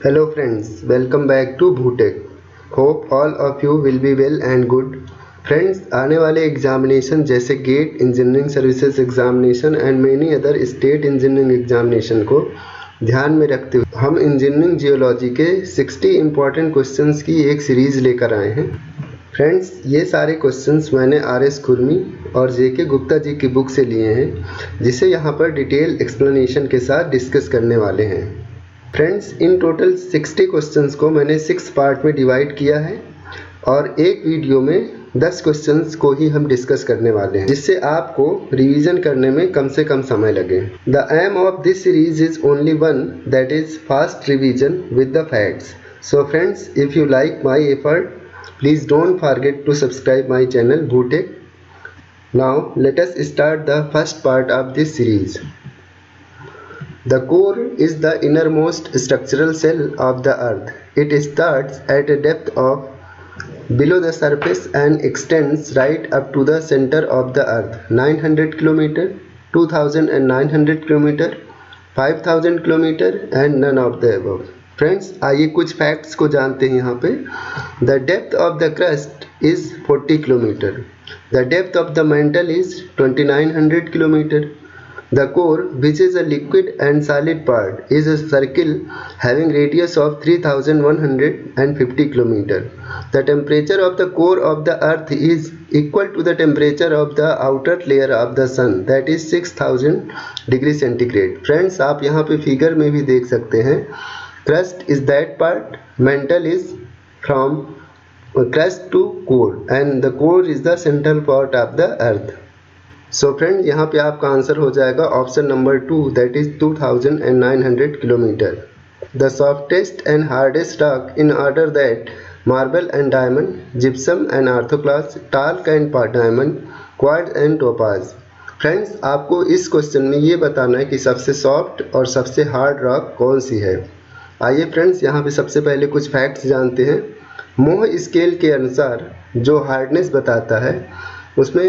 Hello friends, welcome back to Bhutek. Hope all of you will be well and good. Friends, आने वाले examination जैसे GATE, engineering services examination and many other state engineering examination को ध्यान में रखते हुए हम इंजीनियरिंग जियोलॉजी के 60 इम्पॉर्टेंट क्वेश्चंस की एक सीरीज लेकर आए हैं। फ्रेंड्स, ये सारे क्वेश्चंस मैंने आर.एस. खुरमी और जे.के. गुप्ता जी की बुक से लिए हैं, जिसे यहाँ पर डिटेल एक्सप्लेनेशन के साथ डिस्कस करने वाले हैं। फ्रेंड्स, इन टोटल 60 क्वेश्चंस को मैंने 6 पार्ट में डिवाइड किया है और एक वीडियो में 10 क्वेश्चंस को ही हम डिस्कस करने वाले हैं, जिससे आपको रिवीजन करने में कम से कम समय लगे। The aim of this series is only one, that is fast revision with the facts. So friends, if you like my effort, please don't forget to subscribe my channel Bhutek. Now let us start the first part of this series. The core is the innermost structural cell of the earth. It starts at a depth of below the surface and extends right up to the center of the earth. 900 km, 2900 km, 5000 km and none of the above. Friends, आइए कुछ facts को जानते हैं यहाँ पे। The depth of the crust is 40 kilometre. The depth of the mantle is 2900 kilometre. The core, which is a liquid and solid part, is a circle having radius of 3150 kilometre. The temperature of the core of the earth is equal to the temperature of the outer layer of the sun, that is 6000 degree centigrade. Friends, आप यहाँ पे figure में भी देख सकते हैं। Crust is that part, mantle is from crust to core and the core is the central part of the earth. So friend, यहाँ पे आपका आंसर हो जाएगा option number 2, that is 2900 kilometre. The softest and hardest rock in order that marble and diamond, gypsum and orthoclase, talc and diamond, quartz and topaz। Friends, आपको इस question में ये बताना है कि सबसे सॉफ्ट और सबसे हार्ड रॉक कौन सी है। आइए फ्रेंड्स, यहाँ पे सबसे पहले कुछ फैक्ट्स जानते हैं। मोह स्केल के अनुसार जो हार्डनेस बताता है, उसमें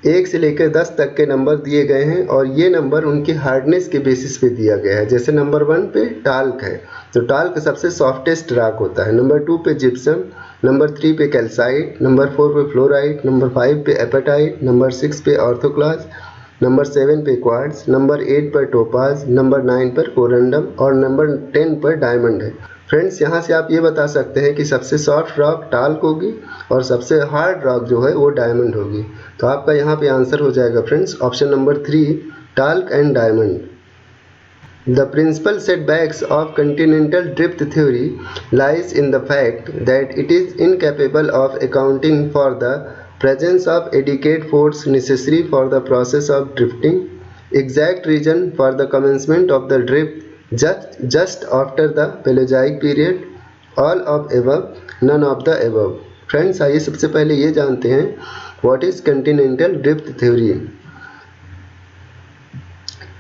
1 से लेकर 10 तक के नंबर दिए गए हैं और ये नंबर उनकी हार्डनेस के बेसिस पे दिया गया है। जैसे नंबर 1 पे टाल्क है, तो टाल्क सबसे सॉफ्टेस्ट रॉक होता है। नंबर 2 पे जिप्सम, नंबर 3 पे कैल्साइट, नंबर 4 पे फ्लोराइट, नंबर 5 पे एपेटाइट, नंबर 6 पे ऑर्थोक्लास, नंबर 7 पे क्वार्ट्ज, नंबर 8 पर टोपाज, नंबर 9 पर कोरंडम और नंबर 10 पर डायमंड है। फ्रेंड्स, यहाँ से आप ये बता सकते हैं कि सबसे सॉफ्ट रॉक टाल्क होगी और सबसे हार्ड रॉक जो है वो डायमंड होगी। तो आपका यहाँ पे आंसर हो जाएगा friends option number 3, talc and diamond. The principal setbacks of continental drift theory lies in the fact that it is incapable of accounting for the presence of adequate force necessary for the process of drifting, exact reason for the commencement of the drift just after the Paleozoic period, all of above, none of the above। Friends, आइए सबसे पहले ये जानते हैं what is continental drift theory।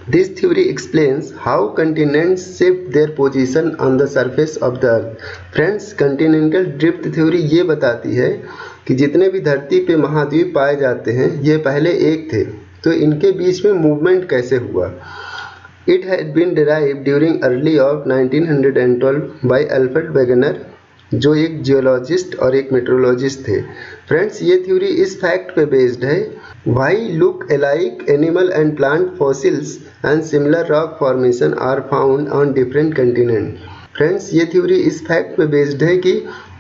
This theory explains how continents shift their position on the surface of the earth। Friends, continental drift theory ये बताती है कि जितने भी धरती पे महाद्वीप पाए जाते हैं, ये पहले एक थे, तो इनके बीच में मूवमेंट कैसे हुआ। It had been derived during early of 1912 by Alfred Wegener, जो एक जियोलॉजिस्ट और एक मेट्रोलॉजिस्ट थे। फ्रेंड्स, ये थ्योरी इस फैक्ट पे बेस्ड है, why look alike animal and plant fossils and similar rock formation are found on different continent. Friends, ये थ्योरी इस फैक्ट पे बेस्ड है कि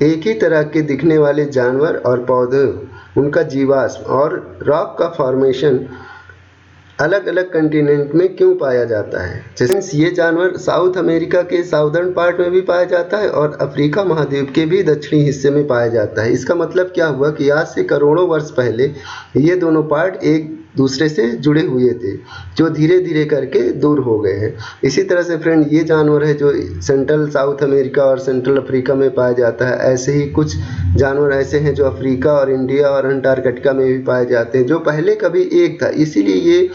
एक ही तरह के दिखने वाले जानवर और पौधे, उनका जीवाश्म और रॉक का फॉर्मेशन अलग अलग कंटिनेंट में क्यों पाया जाता है। जैसे ये जानवर साउथ अमेरिका के साउदर्न पार्ट में भी पाया जाता है और अफ्रीका महाद्वीप के भी दक्षिणी हिस्से में पाया जाता है। इसका मतलब क्या हुआ कि आज से करोड़ों वर्ष पहले ये दोनों पार्ट एक दूसरे से जुड़े हुए थे, जो धीरे धीरे करके दूर हो गए हैं। इसी तरह से फ्रेंड, ये जानवर है जो सेंट्रल साउथ अमेरिका और सेंट्रल अफ्रीका में पाया जाता है। ऐसे ही कुछ जानवर ऐसे हैं जो अफ्रीका और इंडिया और अंटार्कटिका में भी पाए जाते हैं, जो पहले कभी एक था। इसीलिए ये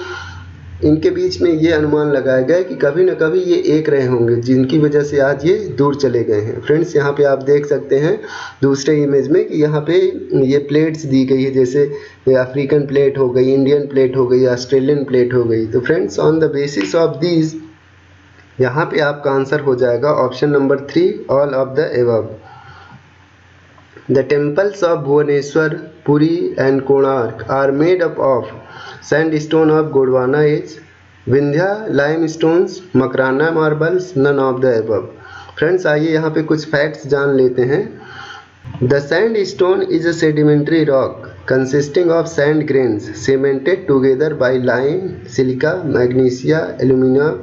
इनके बीच में ये अनुमान लगाया गया कि कभी न कभी ये एक रहे होंगे, जिनकी वजह से आज ये दूर चले गए हैं। फ्रेंड्स, यहाँ पे आप देख सकते हैं दूसरे इमेज में कि यहाँ पे ये प्लेट्स दी गई है, जैसे अफ्रीकन प्लेट हो गई, इंडियन प्लेट हो गई, ऑस्ट्रेलियन प्लेट हो गई। तो friends, on the basis of these यहाँ पे आपका आंसर हो जाएगा option number 3 all of the above. The temples of Bhubaneswar, Puri and Konark are made up of sandstone of Gondwana age, Vindhya limestones, Makrana marbles, none of the above। Friends आइए यहाँ पे कुछ facts जान लेते हैं। The sandstone is a sedimentary rock consisting of sand grains cemented together by lime, silica, magnesia, alumina,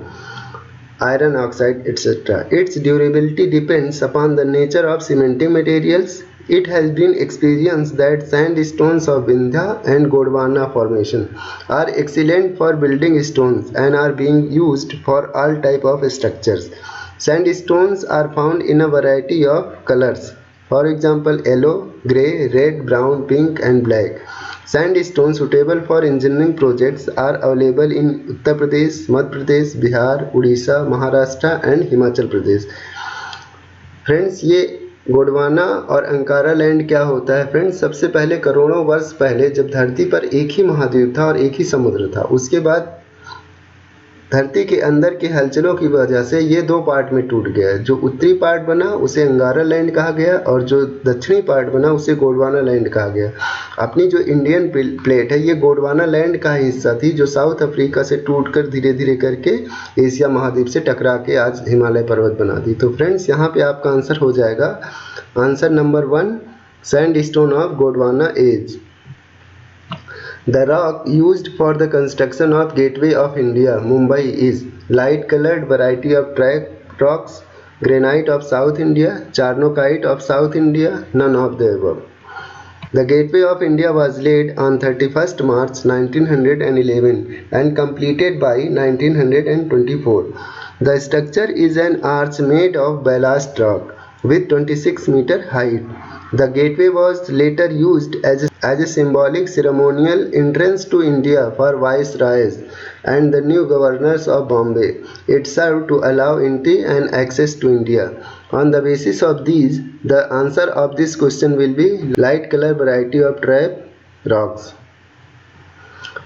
iron oxide, etc. Its durability depends upon the nature of cementing materials. It has been experienced that sandstones of Vindhya and Gondwana formation are excellent for building stones and are being used for all type of structures. Sandstones are found in a variety of colors. For example, yellow, grey, red, brown, pink and black. Sandstones suitable for engineering projects are available in Uttar Pradesh, Madhya Pradesh, Bihar, Odisha, Maharashtra and Himachal Pradesh। Friends ये गोंडवाना और Ankara land क्या होता है friends? सबसे पहले करोड़ों वर्ष पहले जब धरती पर एक ही महाद्वीप था और एक ही समुद्र था, उसके बाद धरती के अंदर की हलचलों की वजह से ये दो पार्ट में टूट गया। जो उत्तरी पार्ट बना उसे अंगारा लैंड कहा गया और जो दक्षिणी पार्ट बना उसे गोंडवाना लैंड कहा गया। अपनी जो इंडियन प्लेट है ये गोंडवाना लैंड का हिस्सा थी, जो साउथ अफ्रीका से टूटकर धीरे धीरे करके एशिया महाद्वीप से टकरा के आज हिमालय पर्वत बना दी। तो फ्रेंड्स यहाँ पे आपका आंसर हो जाएगा answer number 1 sandstone of Gondwana age. The rock used for the construction of Gateway of India, Mumbai is light colored variety of track rocks, granite of South India, charnocite of South India, none of the above। The Gateway of India was laid on 31st March 1911 and completed by 1924. The structure is an arch made of ballast rock with 26-meter height. The gateway was later used as a symbolic ceremonial entrance to India for viceroys and the new governors of Bombay. It served to allow entry and access to India. On the basis of these, the answer of this question will be light color variety of trap rocks.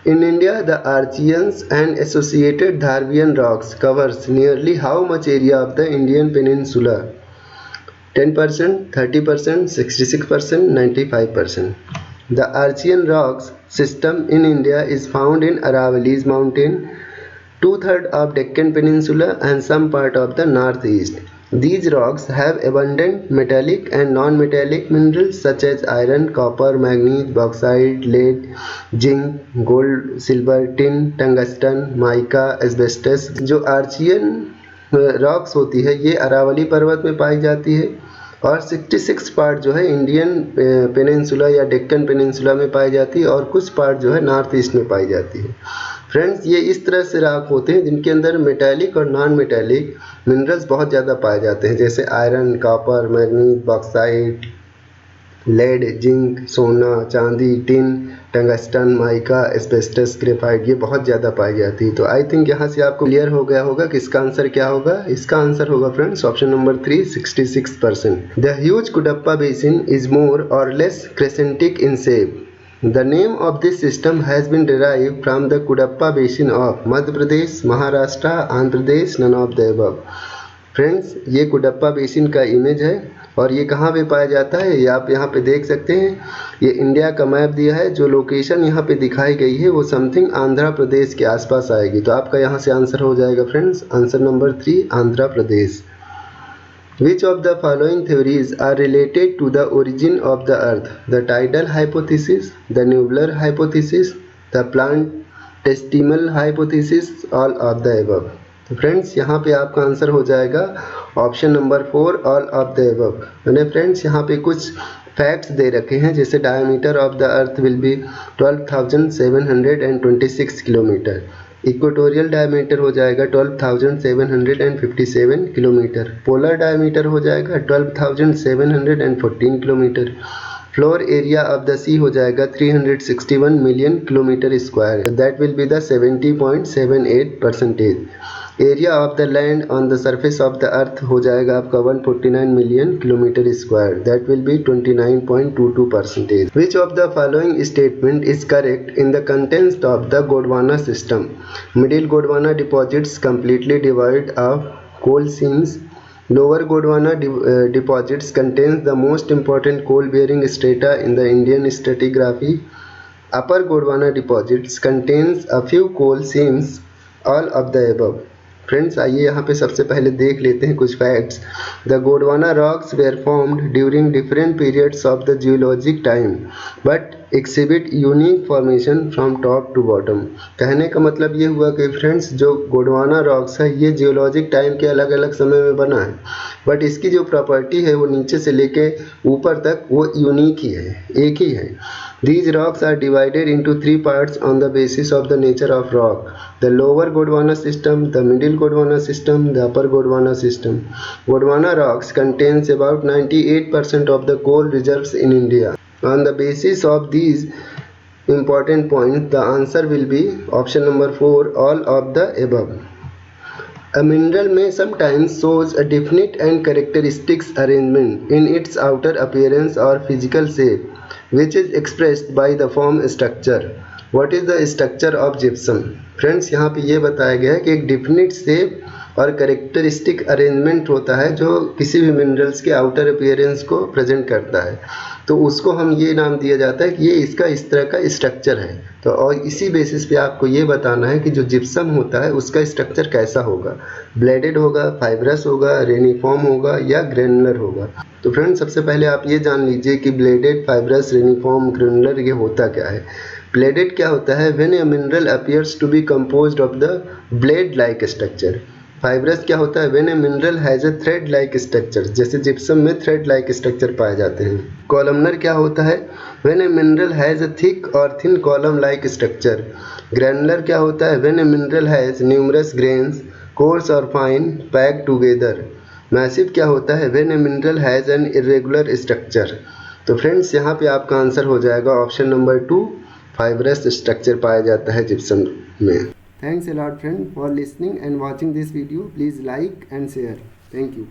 In India, the Archeans and associated Darwinian rocks covers nearly how much area of the Indian peninsula? 10%, 30%, 66%, 95%. The Archean rocks system in India is found in Aravallis mountain, 2/3 of Deccan Peninsula and some part of the northeast. These rocks have abundant metallic and non-metallic minerals such as iron, copper, manganese, bauxite, lead, zinc, gold, silver, tin, tungsten, mica, asbestos। जो आर्चियन rocks होती है ये अरावली पर्वत में पाई जाती है और 66 part जो है इंडियन पेनिनसुला या डेक्कन पेनिनसुला में पाई जाती है और कुछ पार्ट जो है नॉर्थ ईस्ट में पाई जाती है। फ्रेंड्स ये इस तरह से रॉक होते हैं जिनके अंदर मेटालिक और नॉन मेटालिक मिनरल्स बहुत ज़्यादा पाए जाते हैं, जैसे iron, copper, manganese, bauxite, lead, zinc, सोना, चांदी, tin, tungsten, mica, asbestos, graphite, ये बहुत ज़्यादा पाई जाती है। तो आई थिंक यहाँ से आपको क्लियर हो गया होगा कि इसका आंसर क्या होगा। इसका आंसर होगा friends option number 3 66%। The huge Cuddapah basin is more or less crescentic in shape. The name of this system has been derived from the Kudappa basin of Madhya Pradesh, Maharashtra, Andhra Pradesh, none of the above। Friends ये Kadapa basin का image है और ये कहाँ पे पाया जाता है, ये आप यहाँ पे देख सकते हैं। ये इंडिया का मैप दिया है, जो लोकेशन यहाँ पे दिखाई गई है वो समथिंग आंध्र प्रदेश के आसपास आएगी। तो आपका यहाँ से आंसर हो जाएगा friends answer number 3 Andhra Pradesh. Which of the following theories are related to the origin of the earth? The tidal hypothesis, the nebular hypothesis, the planetesimal hypothesis, all of the above। तो फ्रेंड्स यहाँ पे आपका answer हो जाएगा option number 4 all of the above. मैंने friends यहाँ पे कुछ फैक्ट्स दे रखे हैं, जैसे diameter of the earth will be 12,726 kilometre, equatorial diameter हो जाएगा 12,757 किलोमीटर, पोलर डायमीटर हो जाएगा 12,714 kilometre. Floor area of the sea हो जाएगा 361 million kilometre square, that will be the 70.78%। Area of the land on the surface of the अर्थ हो जाएगा आपका 149 million kilometre square, that will B 29.22%। Which of the following statement is correct in the contents of the Gondwana system? Middle Gondwana deposits completely devoid of coal seams. Lower Gondwana deposits contains the most important coal-bearing strata in the Indian stratigraphy. Upper Gondwana deposits contains a few coal seams. All of the above. Friends आइए यहाँ पे सबसे पहले देख लेते हैं कुछ facts. The Gondwana rocks were formed during different periods of the geologic time but exhibit unique formation from top to bottom. कहने का मतलब ये हुआ कि फ्रेंड्स जो गोंडवाना रॉक्स है ये जियोलॉजिक टाइम के अलग अलग समय में बना है, बट इसकी जो प्रॉपर्टी है वो नीचे से लेके ऊपर तक वो यूनिक ही है, एक ही है। These rocks are divided into three parts on the basis of the nature of rock: the lower Gondwana system, the middle Gondwana system, the upper Gondwana system. Gondwana rocks contains about 98% of the coal reserves in India. On the basis of these important points, the answer will be option number 4, all of the above. A mineral may sometimes shows a definite and characteristic arrangement in its outer appearance or physical shape, which is expressed by the form structure. What is the structure of gypsum? Friends यहाँ पे ये बताया गया है कि एक definite shape और characteristic arrangement होता है जो किसी भी मिनरल्स के आउटर अपीयरेंस को प्रेजेंट करता है, तो उसको हम ये नाम दिया जाता है कि ये इसका इस तरह का स्ट्रक्चर है। तो और इसी बेसिस पे आपको ये बताना है कि जो जिप्सम होता है उसका स्ट्रक्चर कैसा होगा, ब्लेडेड होगा, फाइब्रस होगा, रेनिफॉर्म होगा या ग्रेनुलर होगा। तो फ्रेंड्स सबसे पहले आप ये जान लीजिए कि ब्लेडेड, फाइब्रस, रेनिफॉर्म, ग्रेनुलर ये होता क्या है। ब्लेडेड क्या होता है? When a mineral appears to be composed of the blade like structure. Fibrous क्या होता है? When a mineral has a thread like structure, जैसे जिप्सम में थ्रेड लाइक स्ट्रक्चर पाए जाते हैं। कॉलमनर क्या होता है? When a mineral has a thick or thin column like structure. Granular क्या होता है? When a mineral has numerous grains coarse or fine packed together. Massive क्या होता है? When a mineral has an irregular structure. तो friends यहाँ पे आपका आंसर हो जाएगा ऑप्शन नंबर 2, फाइब्रस स्ट्रक्चर पाया जाता है जिप्सम में। Thanks a lot friend for listening and watching this video. Please like and share. Thank you.